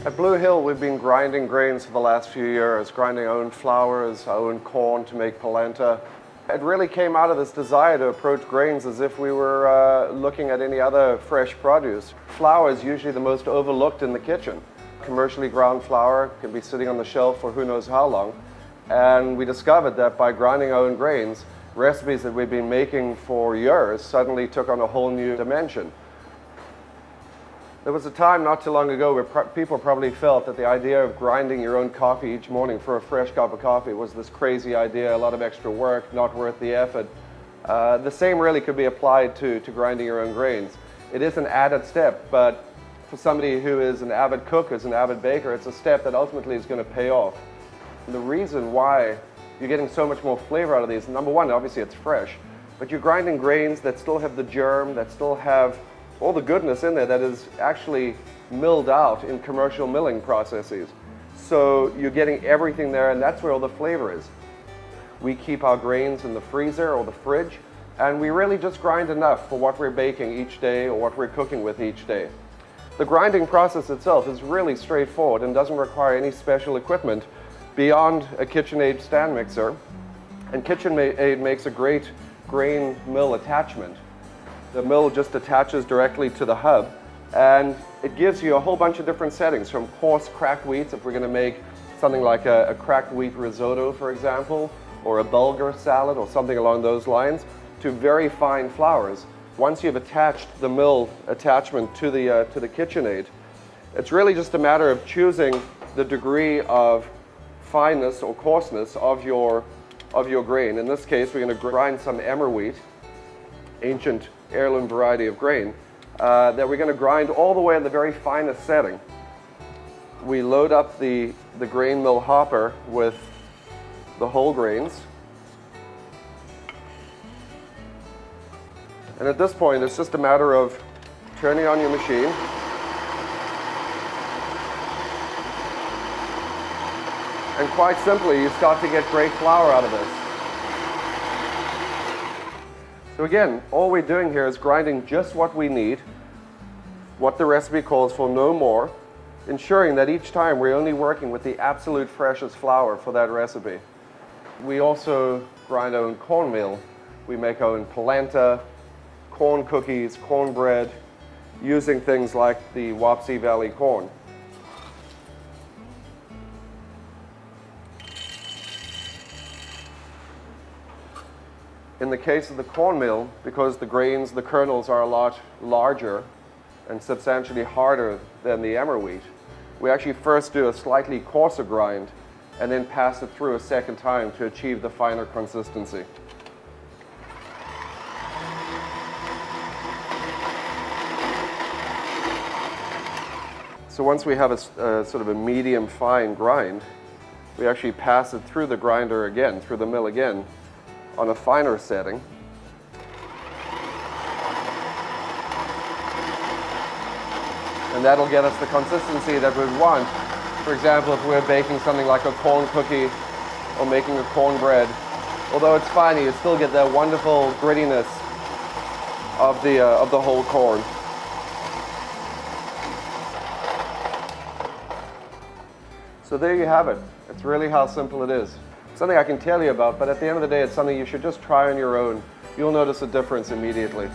At Blue Hill, we've been grinding grains for the last few years, grinding our own flours, our own corn to make polenta. It really came out of this desire to approach grains as if we were looking at any other fresh produce. Flour is usually the most overlooked in the kitchen. Commercially ground flour can be sitting on the shelf for who knows how long. And we discovered that by grinding our own grains, recipes that we've been making for years suddenly took on a whole new dimension. There was a time not too long ago where people probably felt that the idea of grinding your own coffee each morning for a fresh cup of coffee was this crazy idea, a lot of extra work, not worth the effort. The same really could be applied to grinding your own grains. It is an added step, but for somebody who is an avid cook, is an avid baker, it's a step that ultimately is going to pay off. And the reason why you're getting so much more flavor out of these, number one, obviously it's fresh, but you're grinding grains that still have the germ, that still have all the goodness in there that is actually milled out in commercial milling processes. So you're getting everything there, and that's where all the flavor is. We keep our grains in the freezer or the fridge, and we really just grind enough for what we're baking each day or what we're cooking with each day. The grinding process itself is really straightforward and doesn't require any special equipment beyond a KitchenAid stand mixer. And KitchenAid makes a great grain mill attachment. The mill just attaches directly to the hub, and it gives you a whole bunch of different settings, from coarse cracked wheats, if we're going to make something like a cracked wheat risotto, for example, or a bulgur salad or something along those lines, to very fine flours. Once you've attached the mill attachment to the KitchenAid, it's really just a matter of choosing the degree of fineness or coarseness of your grain. In this case, we're going to grind some emmer wheat, ancient heirloom variety of grain, that we're going to grind all the way in the very finest setting. We load up the grain mill hopper with the whole grains. And at this point, it's just a matter of turning on your machine. And quite simply, you start to get great flour out of this. So again, all we're doing here is grinding just what we need, what the recipe calls for, no more, ensuring that each time we're only working with the absolute freshest flour for that recipe. We also grind our own cornmeal. We make our own polenta, corn cookies, cornbread, using things like the Wapsi Valley corn. In the case of the cornmeal, because the grains, the kernels are a lot larger and substantially harder than the emmer wheat, we actually first do a slightly coarser grind and then pass it through a second time to achieve the finer consistency. So once we have a sort of a medium fine grind, we actually pass it through the grinder again, through the mill again, on a finer setting. And that'll get us the consistency that we want. For example, if we're baking something like a corn cookie or making a cornbread, although it's fine, you still get that wonderful grittiness of the whole corn. So there you have it. It's really how simple it is. Something I can tell you about, but at the end of the day, it's something you should just try on your own. You'll notice a difference immediately.